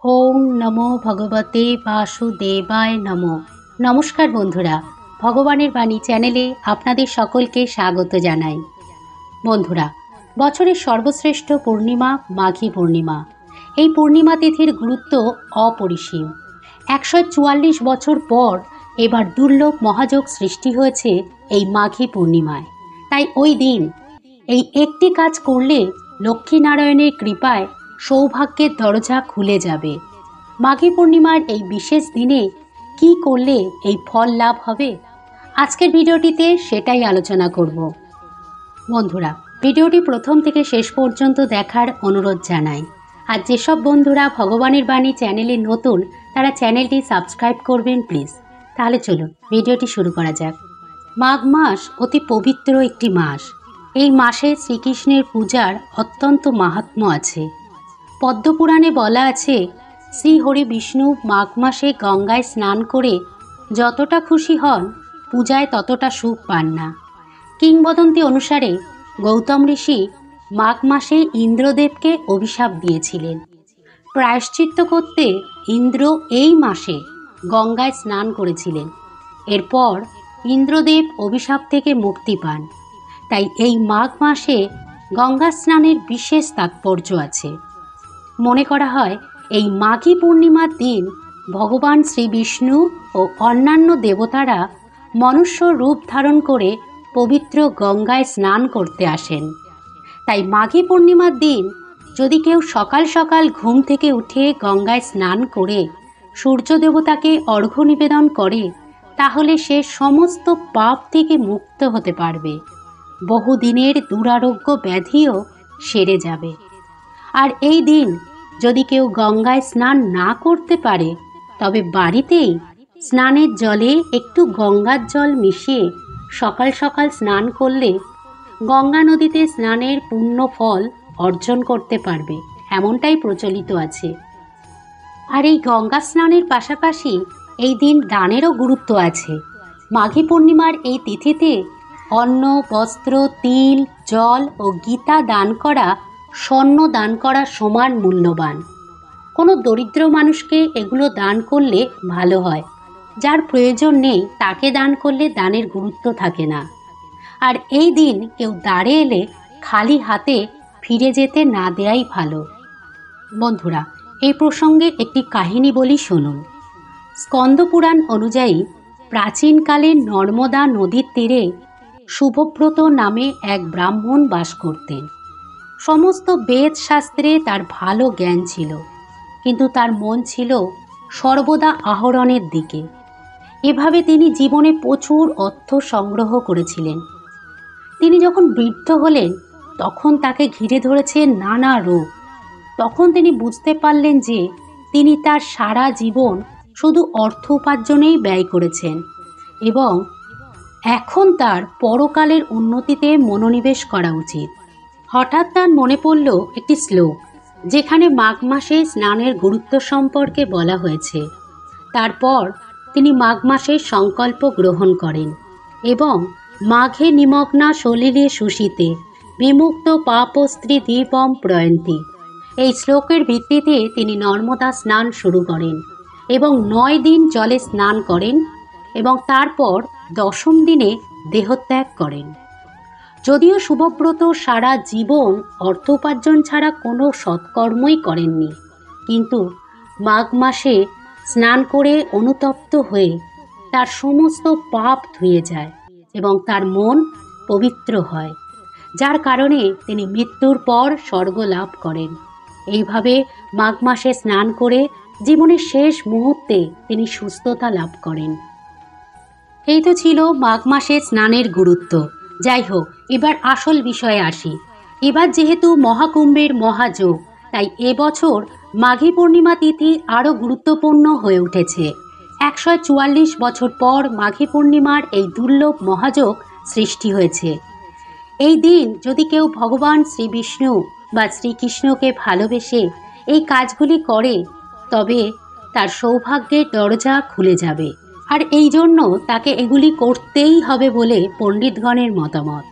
ওম নমো ভগবতে বাসুদেবায় নমো। নমস্কার বন্ধুরা, ভগবানের বাণী চ্যানেলে আপনাদের সকলকে স্বাগত জানাই। বন্ধুরা, বছরের সর্বশ্রেষ্ঠ পূর্ণিমা মাঘী পূর্ণিমা। এই পূর্ণিমা তিথির গুরুত্ব অপরিসীম। 144 বছর পর এবার দুর্লভ মহাযোগ সৃষ্টি হয়েছে এই মাঘী পূর্ণিমায়। তাই ওই দিন এই একটি কাজ করলে লক্ষ্মীনারায়ণের কৃপায় সৌভাগ্যের দরজা খুলে যাবে। মাঘী পূর্ণিমার এই বিশেষ দিনে কি করলে এই ফল লাভ হবে, আজকের ভিডিওটিতে সেটাই আলোচনা করব। বন্ধুরা, ভিডিওটি প্রথম থেকে শেষ পর্যন্ত দেখার অনুরোধ জানাই। আর যেসব বন্ধুরা ভগবানের বাণী চ্যানেলে নতুন, তারা চ্যানেলটি সাবস্ক্রাইব করবেন প্লিজ। তাহলে চলুন ভিডিওটি শুরু করা যাক। মাঘ মাস অতি পবিত্র একটি মাস। এই মাসে শ্রীকৃষ্ণের পূজার অত্যন্ত মাহাত্ম্য আছে। পদ্মপুরাণে বলা আছে, শ্রী হরি বিষ্ণু মাঘ মাসে গঙ্গায় স্নান করে যতটা খুশি হন, পূজায় ততটা সুখ পান না। কিংবদন্তি অনুসারে গৌতম ঋষি মাঘ মাসে ইন্দ্রদেবকে অভিশাপ দিয়েছিলেন। প্রায়শ্চিত্ত করতে ইন্দ্র এই মাসে গঙ্গায় স্নান করেছিলেন। এরপর ইন্দ্রদেব অভিশাপ থেকে মুক্তি পান। তাই এই মাঘ মাসে গঙ্গা স্নানের বিশেষ তাৎপর্য আছে। মনে করা হয় এই মাঘী পূর্ণিমার দিন ভগবান শ্রী বিষ্ণু ও অন্যান্য দেবতারা মনুষ্য রূপ ধারণ করে পবিত্র গঙ্গায় স্নান করতে আসেন। তাই মাঘী পূর্ণিমার দিন যদি কেউ সকাল সকাল ঘুম থেকে উঠে গঙ্গায় স্নান করে সূর্য দেবতাকে অর্ঘ্য নিবেদন করে, তাহলে সে সমস্ত পাপ থেকে মুক্ত হতে পারবে। বহুদিনের দুরারোগ্য ব্যাধিও সেরে যাবে। আর এই দিন যদি কেউ গঙ্গায় স্নান না করতে পারে, তবে বাড়িতেই স্নানের জলে একটু গঙ্গার জল মিশিয়ে সকাল সকাল স্নান করলে গঙ্গা নদীতে স্নানের পুণ্য ফল অর্জন করতে পারবে, এমনটাই প্রচলিত আছে। আর এই গঙ্গা স্নানের পাশাপাশি এই দিন দানেরও গুরুত্ব আছে। মাঘী পূর্ণিমার এই তিথিতে অন্ন, বস্ত্র, তিল, জল ও গীতা দান করা স্বর্ণ দান করা সমান মূল্যবান। কোনো দরিদ্র মানুষকে এগুলো দান করলে ভালো হয়। যার প্রয়োজন নেই তাকে দান করলে দানের গুরুত্ব থাকে না। আর এই দিন কেউ দাঁড়ে এলে খালি হাতে ফিরে যেতে না দেয়াই ভালো। বন্ধুরা, এই প্রসঙ্গে একটি কাহিনী বলি, শুনুন। স্কন্দপুরাণ অনুযায়ী প্রাচীনকালে নর্মদা নদীর তীরে শুভব্রত নামে এক ব্রাহ্মণ বাস করতেন। সমস্ত বেদ শাস্ত্রে তার ভালো জ্ঞান ছিল, কিন্তু তার মন ছিল সর্বদা আহরণের দিকে। এভাবে তিনি জীবনে প্রচুর অর্থ সংগ্রহ করেছিলেন। তিনি যখন বৃদ্ধ হলেন, তখন তাকে ঘিরে ধরেছে নানা রোগ। তখন তিনি বুঝতে পারলেন যে তিনি তার সারা জীবন শুধু অর্থ উপার্জনেই ব্যয় করেছেন এবং এখন তার পরকালের উন্নতিতে মনোনিবেশ করা উচিত। হঠাৎ তার মনে পড়ল একটি শ্লোক, যেখানে মাঘ মাসে স্নানের গুরুত্ব সম্পর্কে বলা হয়েছে। তারপর তিনি মাঘ মাসের সংকল্প গ্রহণ করেন এবং মাঘে নিমগ্না সলিলে সুশীতে বিমুক্ত পাপস্ত্রী দীপম প্রয়ন্তি, এই শ্লোকের ভিত্তিতে তিনি নর্মদা স্নান শুরু করেন এবং 9 দিন জলে স্নান করেন এবং তারপর 10ম দিনে দেহত্যাগ করেন। যদিও শুভব্রত সারা জীবন অর্থ উপার্জন ছাড়া কোনো সৎকর্মই করেননি, কিন্তু মাঘ মাসে স্নান করে অনুতপ্ত হয়ে তার সমস্ত পাপ ধুয়ে যায় এবং তার মন পবিত্র হয়, যার কারণে তিনি মৃত্যুর পর স্বর্গ লাভ করেন। এইভাবে মাঘ মাসে স্নান করে জীবনের শেষ মুহূর্তে তিনি সুস্থতা লাভ করেন। এই তো ছিল মাঘ মাসে স্নানের গুরুত্ব। যাই হোক, এবার আসল বিষয়ে আসি। এবার যেহেতু মহাকুম্ভের মহাযোগ, তাই এবছর মাঘী পূর্ণিমা তিথি আরও গুরুত্বপূর্ণ হয়ে উঠেছে। 144 বছর পর মাঘী পূর্ণিমার এই দুর্লভ মহাযোগ সৃষ্টি হয়েছে। এই দিন যদি কেউ ভগবান শ্রী বিষ্ণু বা শ্রীকৃষ্ণকে ভালোবেসে এই কাজগুলি করে, তবে তার সৌভাগ্যের দরজা খুলে যাবে। আর এই জন্য তাকে এগুলি করতেই হবে বলে পণ্ডিতগণের মতামত।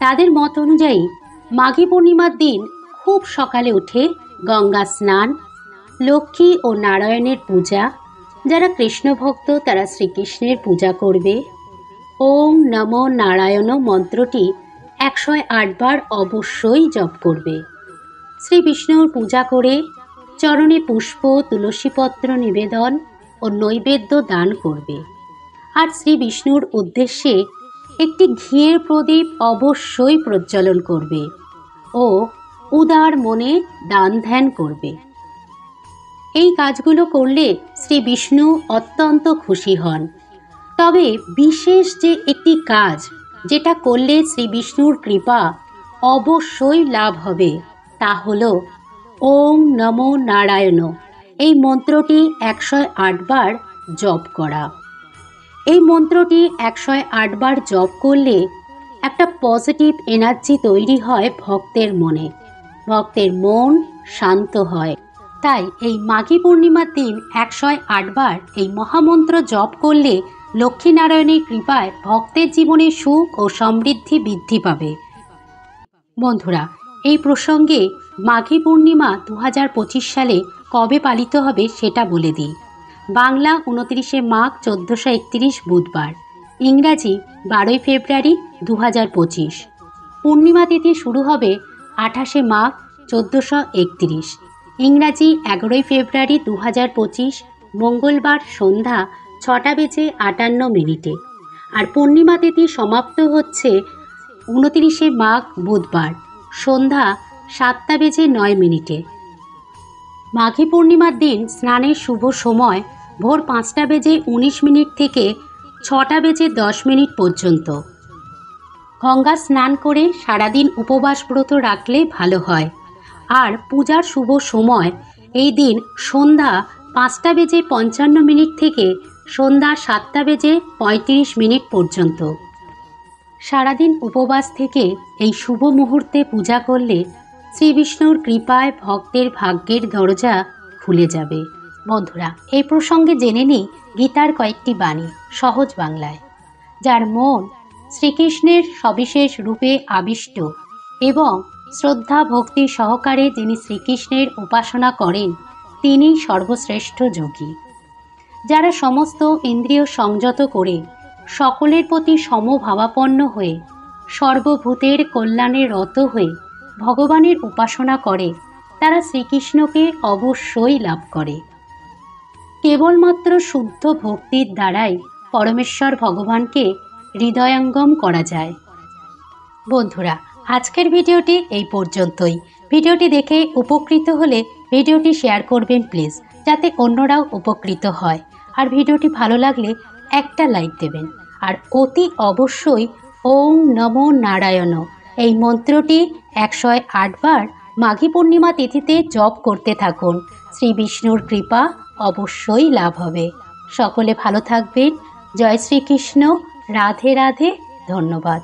তাদের মত অনুযায়ী মাঘী পূর্ণিমার দিন খুব সকালে উঠে গঙ্গা স্নান, লক্ষ্মী ও নারায়ণের পূজা। যারা কৃষ্ণ ভক্ত তারা শ্রীকৃষ্ণের পূজা করবে। ওম নমো নারায়ণ মন্ত্রটি 108 বার অবশ্যই জপ করবে। শ্রী বিষ্ণুর পূজা করে চরণে পুষ্প, তুলসীপত্র নিবেদন ও নৈবেদ্য দান করবে। আর শ্রী বিষ্ণুর উদ্দেশ্যে একটি ঘিয়ের প্রদীপ অবশ্যই প্রজ্বলন করবে ও উদার মনে দান ধ্যান করবে। এই কাজগুলো করলে শ্রী বিষ্ণু অত্যন্ত খুশি হন। তবে বিশেষ যে একটি কাজ যেটা করলে শ্রী বিষ্ণুর কৃপা অবশ্যই লাভ হবে তা হল ওম নমো নারায়ণ এই মন্ত্রটি 108 বার জপ করা। এই মন্ত্রটি 108 বার জপ করলে একটা পজিটিভ এনার্জি তৈরি হয় ভক্তের মনে। ভক্তের মন শান্ত হয়। তাই এই মাঘী পূর্ণিমার দিন 108 বার এই মহামন্ত্র জপ করলে লক্ষ্মীনারায়ণের কৃপায় ভক্তের জীবনে সুখ ও সমৃদ্ধি বৃদ্ধি পাবে। বন্ধুরা, এই প্রসঙ্গে মাঘী পূর্ণিমা 2025 সালে কবে পালিত হবে সেটা বলে দিই। বাংলা 29শে মাঘ 1431 বুধবার, ইংরাজি 12ই ফেব্রুয়ারি 2025। পূর্ণিমা তিথি শুরু হবে 28শে মাঘ 1431, ইংরাজি 11ই ফেব্রুয়ারি 2025 মঙ্গলবার সন্ধ্যা 6:58 আর পূর্ণিমা তিথি সমাপ্ত হচ্ছে 29শে মাঘ বুধবার সন্ধ্যা 7:09। মাঘী পূর্ণিমার দিন স্নানের শুভ সময় ভোর 5:19 থেকে 6:10 পর্যন্ত। গঙ্গা স্নান করে সারাদিন উপবাস ব্রত রাখলে ভালো হয়। আর পূজার শুভ সময় এই দিন সন্ধ্যা 5:55 থেকে সন্ধ্যা 7:35 পর্যন্ত। সারাদিন উপবাস থেকে এই শুভ মুহূর্তে পূজা করলে শ্রী বিষ্ণুর কৃপায় ভক্তের ভাগ্যের দরজা খুলে যাবে। বন্ধুরা, এই প্রসঙ্গে জেনে নিই গীতার কয়েকটি বাণী সহজ বাংলায়। যার মন শ্রীকৃষ্ণের সবিশেষ রূপে আবিষ্ট এবং শ্রদ্ধা ভক্তি সহকারে যিনি শ্রীকৃষ্ণের উপাসনা করেন তিনিই সর্বশ্রেষ্ঠ যোগী। যারা সমস্ত ইন্দ্রিয় সংযত করে সকলের প্রতি সমভাবাপন্ন হয়ে সর্বভূতের কল্যাণে রত হয়ে ভগবানের উপাসনা করে তারা শ্রীকৃষ্ণকে অবশ্যই লাভ করে। কেবলমাত্র শুদ্ধ ভক্তির দ্বারাই পরমেশ্বর ভগবানকে হৃদয়ঙ্গম করা যায়। বন্ধুরা, আজকের ভিডিওটি এই পর্যন্তই। ভিডিওটি দেখে উপকৃত হলে ভিডিওটি শেয়ার করবেন প্লিজ, যাতে অন্যরাও উপকৃত হয়। আর ভিডিওটি ভালো লাগলে একটা লাইক দেবেন। আর অতি অবশ্যই ওম নমো নারায়ণ এই মন্ত্রটি 108 বার মাঘী পূর্ণিমা তিথিতে জপ করতে থাকুন। শ্রী বিষ্ণুর কৃপা অবশ্যই লাভ হবে। সকলে ভালো থাকবেন। জয় শ্রীকৃষ্ণ। রাধে রাধে। ধন্যবাদ।